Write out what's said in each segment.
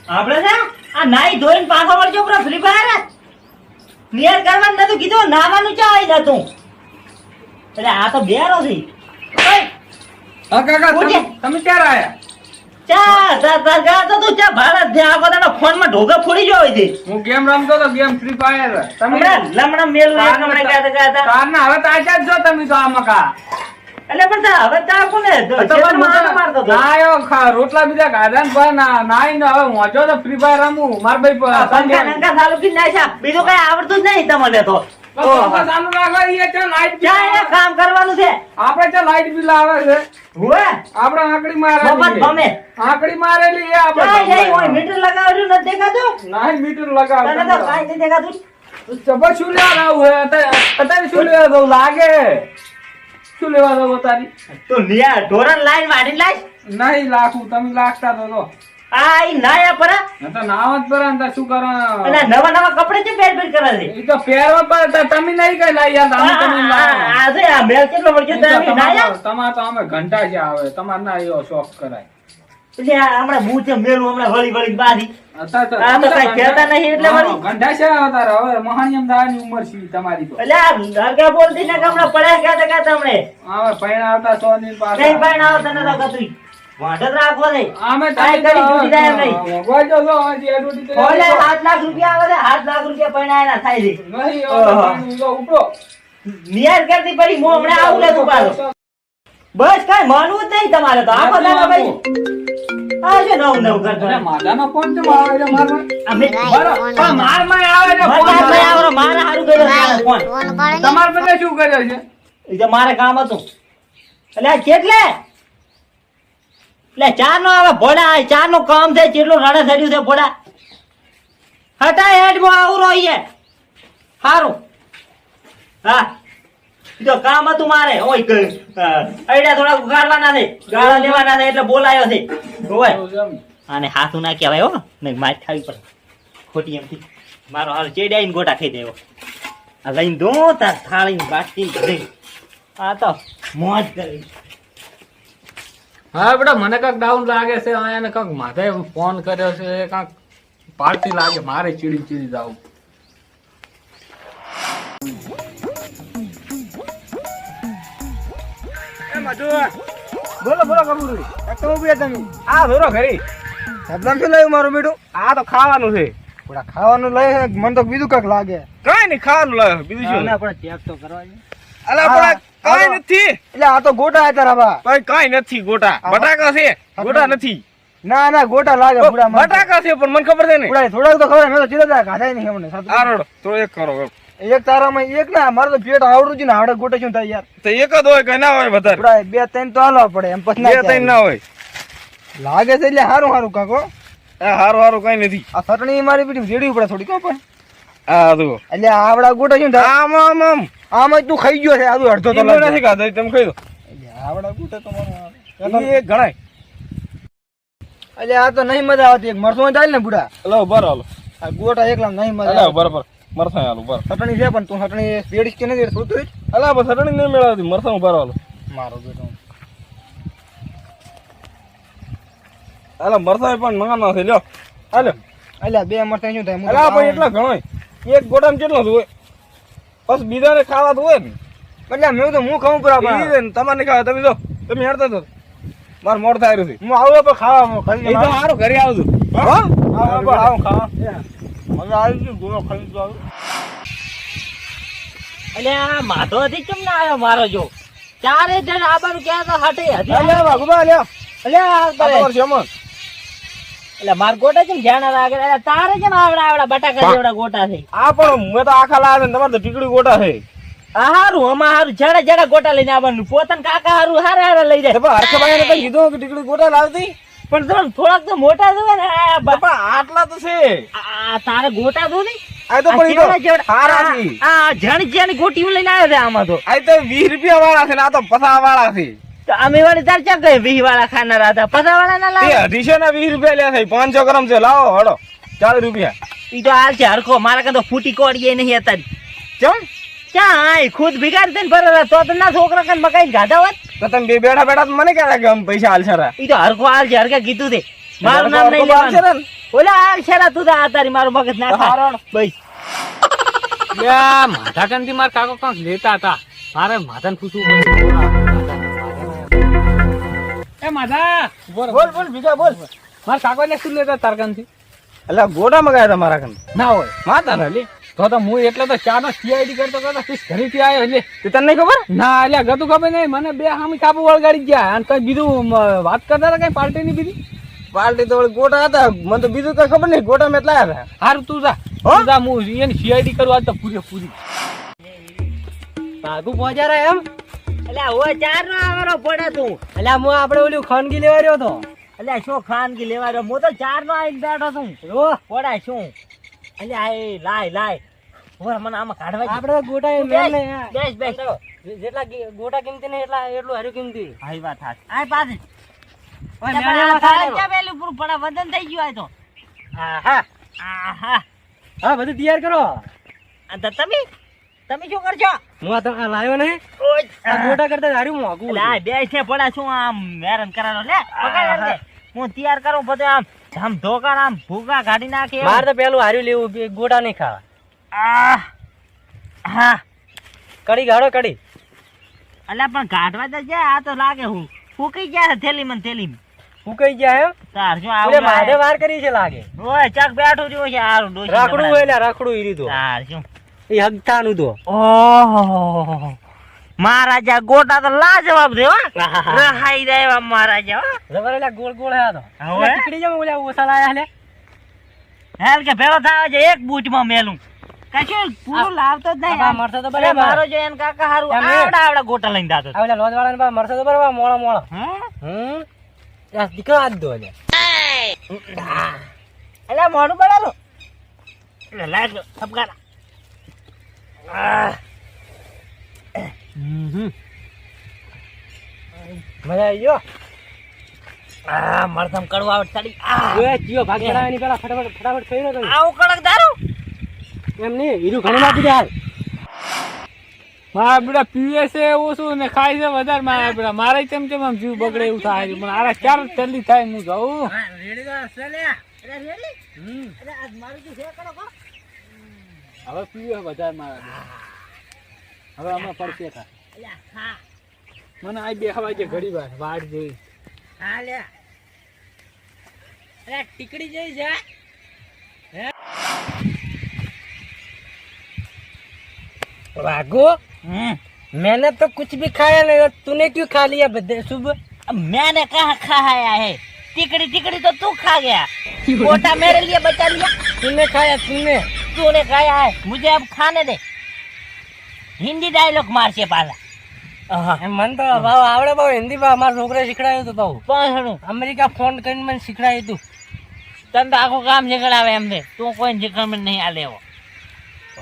આપણે છે આ નાઈ ધોઈને પાછો વળજો પર ફ્રી ફાયર ક્લિયર કરવાનું નતું કીધું નાવાનું ચા આવી જતું એટલે આ તો બેરો છે ઓય હા કાકા ઉઠે. તમે ક્યારે આયા? ચા ગા તો તું ચા ભારત દે આ બધાનો ફોનમાં ઢોકા ફોડી ગયો હોય છે હું ગેમ રમતો તો ગેમ ફ્રી ફાયર. તમે હમણાં લમણા મેલું એક હમણાં ગાતા તારના હવે તો આજા જ છો તમે તો આ મકા. એટલે પણ તા હવે તા કોને મારતો તો આયો રોટલા બીજા ગાધા ને ભાઈ નાઈ ને હવે મોજો તો ફ્રી ફાયર રમું માર ભાઈ પંખા નંકા ચાલુ કરી નાખ્યા બીજું કઈ આવડતું જ નહીં તમને તો ચાલુ રાખો એ છે લાઈટ ક્યાં અહીંયા કામ કરવાનું છે આપણે છે લાઈટ બિલ આવે છે હુએ આપણે આંકડી મફત મારેલી ગમે આંકડી મારેલી એ ક્યાં આપણે જઈ હોય મીટર લગાવ્યું નથી દેખાતું નાઈ મીટર તને તો લગાવ કાંઈ નથી દેખાતું જબર શું લેવા આવું હે અત્યારે શું લેવા દઉં લાગે શું લેવા દઉં તારી તો નિયા ઢોરણ લાઈન વાડી લાઈ નહીં લાખું તમે લાગતા તો આ ઈ નાયા પરા ન તો નાવ જ પર અંદર શું કરો અને નવા નવા કપડે છે પેર પેર કરે છે એ તો પહેરવા પર તમે નહીં કઈ લાઈ યાર તમે લાવો આ છે આ મેલ કેટલો વળગ્યો તમે નાયા તમાર તો અમે ઘંટા છે આવે તમાર ના એવો શોખ કરાય એટલે આ હમણાં બૂ છે મેલું હમણાં વળી વળી બાધી અત્યારે આ તો કાંઈ કહેતા નહીં એટલે વળી ઘંટા છે અત્યારે હવે મહાનિયમ દાવાની ઉંમર છે તમારી તો એટલે આ હરકા બોલતી ને કે હમણાં પડ્યા ગાતા તમે હવે પૈણા આવતા 100 ની કઈ પાસે પાણ આવો તને તો કતું વાંઢ જ રાખવો નહીં અમે કાંઈ કરી છૂટી જાય એમ નહીં. ગોજો જો હજી એડવર્ટી કરી ઓલે 7 લાખ રૂપિયા આવે છે 7 લાખ રૂપિયા પૈણાના થાય છે નહીં ઓહો. જો ઉપડો નિયાર કરતી પડી મો હમણાં આવું લે તું પાછો બસ કાંઈ માનવું જ નહીં તમારે તો આ બધા ભાઈ આ છે નવ નવ કરતો અરે માદાનો ફોન છે મારો એટલે મારવા અમે બરો પણ માર માં આવે છે મારા ફોન ભાઈ આવરો મારા હારું કર્યો તારો ફોન તમાર બધે શું કર્યો છે એ તો મારે કામ હતું એટલે આ કેટલે એટલે ચાર નો આવે ભોળા ચાર નું કામ છે કેટલું રડે થયું છે ભોળા હટા હેડ માં આવરો અહીંયા સારું હા ઈ તો કામ હતું મારે ઓય અઈડા થોડા ઉગાડવાના છે ગાળા લેવાના છે એટલે બોલાયો છે ઓય આને હાથું ના કહેવાય હો ને માર ખાવી પડે ખોટી એમથી મારો હાલ ચેડાઈને ગોટા ખાઈ દેવો આ લઈને દો તાર થાળીને બાટકી લઈ આ તો મોજ કરી હા બેટા મને કાંક ડાઉન લાગે છે આને કાંક માથે ફોન કર્યો છે કાંક પાર્ટી લાગે મારે ચીડી ચીડી જાવ બોલો બોલો કબૂલ તો ઉભી તમે આ ધોરો ઘરી સબલામ શું લાવ્યું મારું બેટું આ તો ખાવાનું છે થોડા ખાવાનું લઈ મને તો બીજું કાંક લાગે કઈ નહીં ખાવાનું લાગે બીજું શું આપણે ચેક તો કરવા છે અલા પણ કઈ નથી એટલે આ તો ગોટા હતા રાબા ભાઈ કઈ નથી ગોટા બટાકા છે ગોટા નથી ના ના ગોટા લાગે પૂરા મને. બટાકા છે પણ મને ખબર છે ને પૂરા થોડાક તો ખબર મેં તો ચીડા ખાધા નહીં હમણે આ રોડ તો એક કરો એક તારામાં એક ના મારે તો પેટ આવડું છે ને આવડે ગોટા શું થાય યાર તો એક જ હોય કઈ ના હોય વધારે પૂરા બે ત્રણ તો હાલવા પડે એમ પછી બે ના ત્રણ ના હોય લાગે છે એટલે સારું સારું કાકો આ હારું હારું કઈ નથી આ ચટણી મારી પીઠી જેડવી પડે થોડી કો પણ આ તો એટલે આવડા ગોટા શું થાય આમ આમ આમ આમાં તું ખાઈ ગયો છે આદુ અડધો તો એમ લાગે. નથી ખાધા તમે ખાઈ દો એટલે આવડા ગોટા તો મારો એ ગણાય એટલે આ તો નહીં મજા આવતી એક મરસું ચાલે ને બુડા લો બર હાલો આ ગોટા એકલા નહીં મજા અલા આવે. બરાબર મરસા હાલો બર ચટણી છે પણ તું ચટણી પેડીશ કે નથી થોડું તું અલા બસ સટણી નહીં મેળવતી મરસા બર હાલો મારો બેટો અલા મરસા પણ મંગાના છે લ્યો હાલો અલ્યા બે મરચાં શું થાય અલા ભાઈ એટલા ઘણોય એક ગોટામાં કેટલો હોય બસ બીજાને ખાવા તો હોય ને એટલે મેં તો હું ખાઉં પૂરા ઈ રે ને તમારે ખાવા તમે જો તમે હેડતા તો માર મોડ થાય રહ્યું છે હું આવું પણ ખાવા ખાઈ એ તો સારું ઘરે આવજો હા આવું ખાવા મને આવી ગયું ગોળો ખાઈ તો આવું એટલે આ માધો હતી કેમ ના આવ્યો મારો જો ચારે જણ આબાનું ક્યાં તો હટે હતી અલ્યા વાગુબા અલ્યા અલ્યા આ તમારે શેમન એટલે માર ગોટા કેમ ધ્યાન લાગે અલ્યા તારે કેમ આવડા બટાકા જેવડા ગોટા છે આ પણ મેં તો આખા લાવે ને તમારે તો ટીકડી ગોટા છે આ હારું અમાર હારું જડે જડે ગોટા લઈને આવવાનું પોતાના કાકા હારું હારે હારે લઈ જાય હર્ષભાઈ ને કીધું કે ટીકડી ગોટા લાવતી પણ તમે થોડાક તો મોટા જોવે ને આ બાપા આટલા તો છે આ તારે ગોટા દો ને આ તો પણ ઈ તો હારા છે આ જણ જણ ગોટીઓ લઈને આવ્યા છે આમાં તો આ તો 20 રૂપિયા વાળા છે ને આ તો 50 વાળા છે તો અમે વાળી તાર ચા ગઈ 20 વાળા ખાનારા હતા 50 વાળા ના તે લાવે અઢીસો ના 20 રૂપિયા લે છે 500 ગ્રામ છે લાવો હડો 40 રૂપિયા ઈ તો હાલ છે હરખો મારા કાં તો ફૂટી કોડીએ નહીં અત્યારે કેમ ચા આય ખુદ ભિગાડ દે ને ભરેલા તો ના છોકરા કન મકાઈ ગાધા હોત તો તમે બે બેઠા બેઠા તો મને કહેતા કે આમ પૈસા હાલ સારા ઈ તો હરખો હાલ છે હરખા કીધું તે મારું નામ નહીં લેવાનું ઓલા શેરા તું આ તારી મારું મગજ ના હારણ. બસ માથા કાનથી મારા કાકો કાંક લેતા હતા. મારે માથાને પૂછવું પડશે. એ માથા બોલ બોલ બીજા બોલ. મારા કાકો એટલે શું લેતા તાર કાનથી? એટલે ગોડા મગાયા તમારા કન ના હોય માતા ને લી તો હું એટલે તો ચા નો CID કરતો ઘરેથી આવ્યો એટલે તે તને નહીં ખબર ના એટલે ગતું ખબર નહીં મને બે હામી કાપુ વળગાડી ગયા અને કઈ બીજું વાત કરતા હતા કઈ પાર્ટી ની બીજી પાર્ટી તો વળી ગોટા હતા મને તો બીજું કઈ ખબર નહીં ગોટા મેં લાયા હતા હારું તું જા હો? તું જા હું એની CID કરું આજ તો પૂરી ભાગુ પહોંચ્યા રે એમ એટલે હવે 4 નો આવરો પડે તું એટલે હું આપણે ઓલું ખાનગી લેવા રહ્યો તો એટલે શું ખાનગી લેવા રહ્યો હું તો 4 નો આવીને બેઠો છું ઓ પડાય શું એટલે આ લાય ઓર મને આમાં કાઢવા આપણે તો ગોટા મેલ ને બેસ જેટલા ગોટા કિંમતી ને એટલું હારું કિંમતી હાઈ વાત હાથ આ પાછી ઓય મેળા થાય કે પેલું પૂરું પડા વદન થઈ ગયું આ તો આહા હા બધું તૈયાર કરો આ તમે શું કરજો હું આ લાવ્યો નહીં આ ગોટા કરતા હારું મોંઘું લા બે છે પડા શું આમ મેરન કરાનો લે પકડ લે હું તૈયાર કરું બધું આમ ધોકા આમ ભૂકા કાઢી નાખે માર તો પેલું હારું લેવું ગોટા નહીં ખાવા હા કડી ગાડો કડી અલ્યા પણ કાઢવા તો જાય આ તો લાગે હું ફૂકી ગયા થેલીમાં ફૂકાઈ ગયા એમ તાર શું આવડે માથે વાર કરી છે લાગે ઓય ચક બેઠું રહ્યું છે હારું ડોસી રાખડું હોય લે રાખડું ઈ રીતો તાર શું એ હગતાનું તો ઓહો મહારાજા ગોટા તો લાજવાબ દે હો રહાઈ દેવા મહારાજા હો જબરેલા ગોળ ગોળ હે તો હવે ટીકડી જમ ઓલા ઓસા લાયા લે હેલ કે ભેળો થાવ છે એક બૂટમાં મેલું કશું પૂરું લાવતો જ નહીં મરતો તો બરાબર મારો જો એન કાકા હારું આવડા ગોટા લઈને દાતો આવલા લોજવાળા ને મરતો તો બરાબર મોળો યાર દીકરો આજ દો લે એલા મોઢું બળાલો એટલે લાગ થપકારા મજા આવી ગયો મરથમ કડવા આવડી ઓય ચિયો ભાગ ચડાવવાની પેલા ફટાફટ થઈ રહ્યો તો આવું કડક દારૂ એમ નહીં હીરું ઘણી નાખી દે હાલ મારા બેટા પીએ છે ઓછું ને ખાય છે વધારે મારા બેટા મારે કેમ આમ જીવ બગડે એવું થાય છે પણ આરા ચાર જલ્દી થાય હું જાઉં રેડી તો અસલે રેડી અરે આજ મારું જે છે કરો કો હવે પીવે વધારે મારા હવે અમે પડશે તા અલ્યા હા મને આ બે હવા જે ઘડી વાર વાડ જોઈ હા લે અરે ટીકડી જઈ જા वागो मैंने तो कुछ भी खाया नहीं तूने क्यों खा लिया बदे सुबह मैंने कहा खाया है टिकड़ी तो तू खा गया गोटा मेरे लिए बचा लिया तूने खाया है मुझे अब खाने दे हिंदी डायलॉग मार से पाला मन तो भाव आवड़े भाव हिंदी भाव हमारे छोकरे शिखड़ाયું તું ભાવ પણ અમેરિકા ફોન કરીને મને શીખડાયું તું તને તો આખું કામ શીખડાવે એમ છે તું કોઈ શીખડાવે નહીં આ લેવો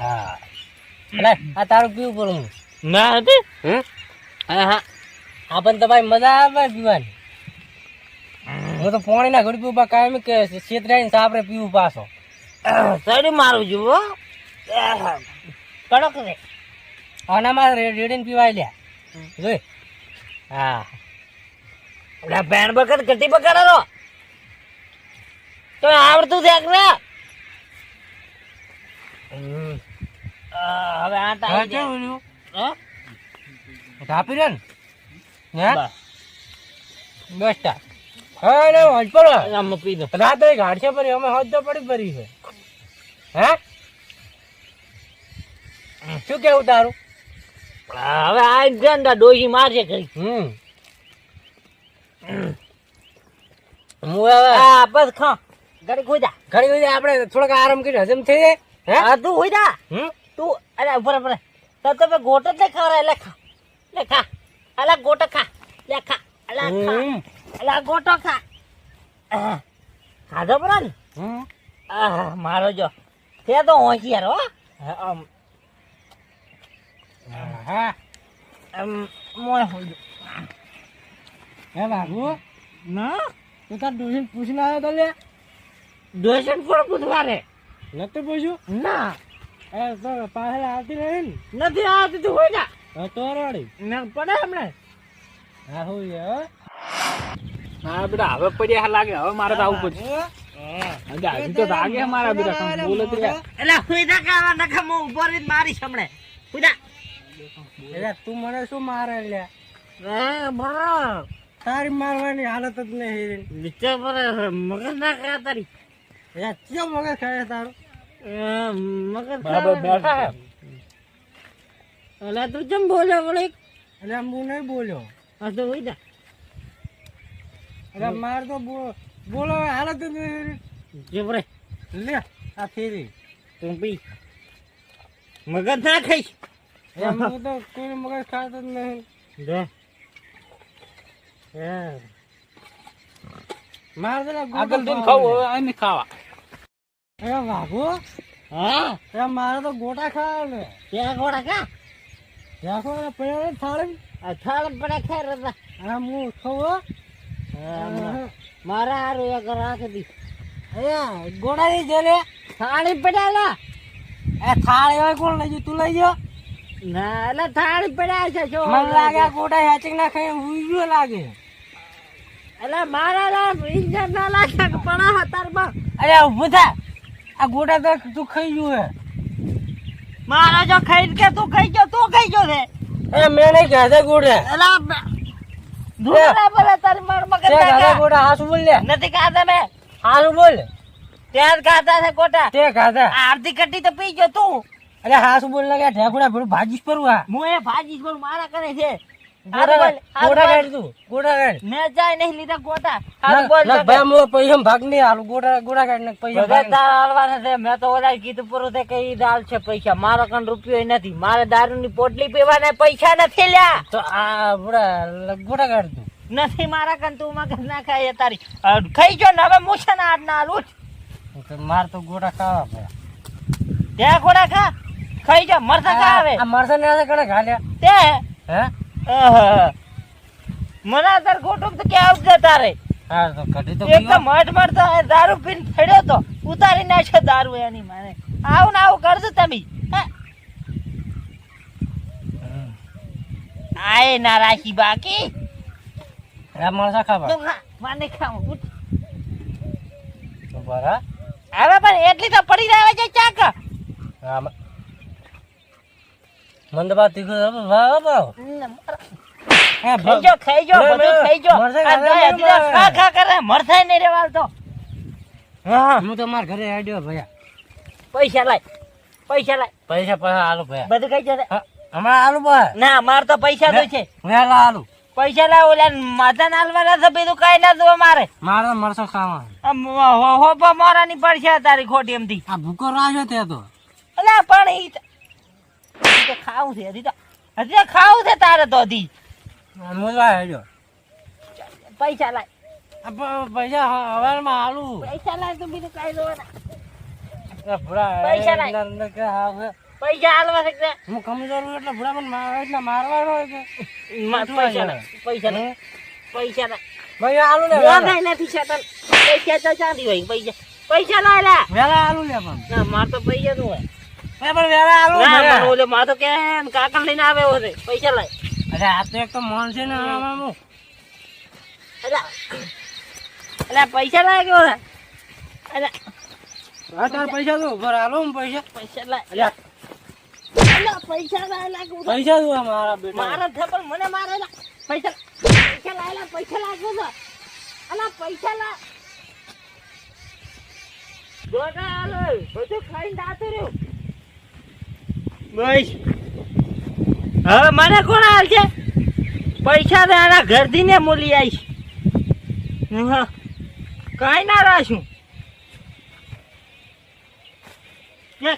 હા અલે આ તારું પીવું પડું ના હતી હા આપણ તો ભાઈ મજા આવે પીવાની હું તો પાણી ના ઘડી પીવું કાયમ કે છેતરાઈને સાપરે પીવું પાછો સડી મારું જુઓ કડક રે આનામાં રેડીને પીવાય લ્યા જોઈ હા એટલે બેન બકર ગટી બકર તો આવડતું દેખ ને હવે આ ટાઈમ કાપી રે ને બસ તા હા ને હજ પર આમ પી દો રાત એ ઘાટ છે પર અમે હજ તો પડી ભરી છે હે શું કેવું તારું હવે આ ગંદા ડોસી મારશે કરી હું હવે હા બસ ખા ઘડી ખોજા આપણે થોડોક આરામ કરી હજમ થઈ જાય હે તું હોઈ જા તું અરે ઉપર તો તમે ગોટો જ ખવરાય લે ખા અલા ગોટો ખા લે ખા અલા ખા અલા ગોટો ખા ખાધો પર ને મારો જો તે તો હોશિયાર હો હા મોય હોઈ હે બાબુ ના તું તાર ડોશન પૂછીને આવ્યો તો લે ડોશન પર પૂછવારે નથી પૂછ્યું ના તો પાસે આવતી રહી ને નથી આવતી તું હોય જા તો રડી ને પડે હમણાં હા હોય હા બેટા હવે પડ્યા લાગે હવે મારે તો આવું પડશે અને હજી તો લાગે છે મારા બેટા કામ બોલે તો યાર. એટલે હુઈદા કાવા નખા હું ઉભો રહીને મારી સમણે હુઈદા એટલે તું મને શું મારે લ્યા? બરો તારી મારવાની હાલત જ નહીં. નીચે પર મગજ ના ખા તારી એટલે ચિયો મગજ ખાય તારું? મગજ બરાબર બેઠા. એટલે તું જેમ બોલ્યો વળી એટલે હું નહીં બોલ્યો. આ તો હુઈદા એટલે માર તો બોલો હાલત જ નહીં. જેમ રે લે આ ફેરી તું પી મગજ ના ખાઈશ એમ હું તો કોઈ મગજ ખાતો જ નહીં. દે માર તો આગળ દૂધ ખાવું હવે અહીં નહીં ખાવા. વાઘો હા મારે તો ગોટા ખાવા ને ત્યાં ગોળા કા રાખો ને પડે થાળી અથાળ પડે ખેર હતા આ હું ખવો મારા હારું એક રાખી દી ગોડા ની જો લે થાળી પડ્યા એ થાળી હોય કોણ લઈ ગયું? તું લઈ ગયો? ના એટલે થાળી પડ્યા છે જો મને લાગે આ ગોટા હેચિંગ ના ખાઈ હુઈ ગયો લાગે. એટલે મારા ના ઇન્જન ના લાગે પડા હતા માં અરે ઊભું થા, આ ગોટા તો તું ખાઈ ગયું હે. મારા જો ખાઈ કે તું ખાઈ ગયો છે એ મેં નહીં ખાધા ગોટા. એટલે ધૂળા બોલે તારી માર મગજ તે ખાધા ગોટા હાસુ બોલ લે. નથી ખાધા મેં હાસુ બોલ. ત્યાં જ ખાધા છે ગોટા તે ખાધા. આરતી કટ્ટી તો પી ગયો તું અરે હાસુ બોલ લાગે ઢેકુડા ભેળું ભાજીશ પરવું આ. હું એ ભાજી પણ મારા કરે છે ગોટા કાઢ તું ગોટા કાઢ. મેં જાય નહીં લીધા ગોટા હારું બોલ ના ભાઈ મો પૈસા ભાગ નહીં હાલું ગોટા કાઢ ને પૈસા ભાગ નહીં. તારા હાલવાના છે મેં તો ઓલા કીધું પૂરું તે કઈ દાલ છે પૈસા મારો કણ રૂપિયો નથી મારે દારૂ ની પોટલી પીવાના પૈસા નથી લ્યા તો આ બુડા ગોટા કાઢ તું. નથી મારા કણ તું મગજ ના ખાય તારી ખાઈ જો ને હવે મૂછે ના હાથ ના હાલું માર તો ગોટા ખાવા ભાઈ. ત્યાં ગોળા ખા ખાઈ જો મરસા ખા આવે આ મરસા ને કણે ઘાલ્યા તે હે? મને તાર ખોટું તો કે આવજે તારે હા તો કઢી તો એક તો મઠ મઠ દારૂ પીને ફેડ્યો તો ઉતારી નાખ્યો દારૂ એની માને આવું ને આવું કરજો તમે હે? આય ના રાખી બાકી આ મરસા ખાવા તું ખા માને ખાવું ઉઠ. તો બરા હવે પણ એટલી તો પડી રહે છે ચાક આ મંદબા તીખો વાહ વાહ ખાઈ જો બધું ખાઈ જો મરચાં આ ખાધા ગાય હજી તો ને ખા ખા કરે મરસાય નહીં રેવાલ તો હા હું તો માર ઘરે આડ્યો ભૈયા. પૈસા લાય પૈસા આલુ ભૈયા. બધું ખાઈ જશે હમણાં આલુ ભાઈ ના માર તો પૈસા તો છે વેલા આલુ પૈસા લાવ ઓલા માથા નાલવાના છે બીજું કઈ ના દો મારે મારે મરસો ખાવા. હોપા મારાની પડશે તારી ખોટી એમથી આ ભૂકો રાખ્યો તે તો અલા પણ ઈ તો ખાવું છે હજી તો ખાવું છે તારે તો હજી મોજવા આડ્યો. પૈસા લાય પૈસા હવારમાં આલુ પૈસા લાય તો બીજું કઈ દો પૈસા લાય. પૈસા હાલવા છે હું કમજોર છું એટલે ભૂડા મને એટલે મારવાનો હોય છે. પૈસા લાય પૈસા લાય ભાઈ આલુ ને કઈ નથી છતાં પૈસા તો ચાંદી હોય પૈસા લાય લા વેલા આલુ લે પણ ના માર તો પૈસા નું હોય પણ વેલા આલુ ના ભૈયા. મને ઓલે માર તો કે કાકણ લઈને આવ્યો છે પૈસા લાય અરે આ તો એક તો મોન છે ને આમાં અલા પૈસા લાય ગયો છે અલા હા તાર પૈસા તો ઉપર આલો ને પૈસા લાય પૈસા લાય લાગુ પૈસા દો મારા બેટા. મારા થપ્પડ મને મારે લા પૈસા લાય પૈસા લાગુ છે અલા પૈસા લાય ગોટા આલો બધું ખાઈને દાતું રહ્યું બસ હવે મને કોણ હાલ છે પૈસા તો એના ઘરથી ને મૂલી આવીશ કઈ ના રાશું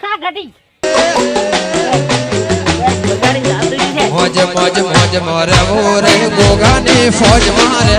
ખા ઘટી મોજ મોજ મોજ મોરે મોરે ગોગાની ફોજ મારે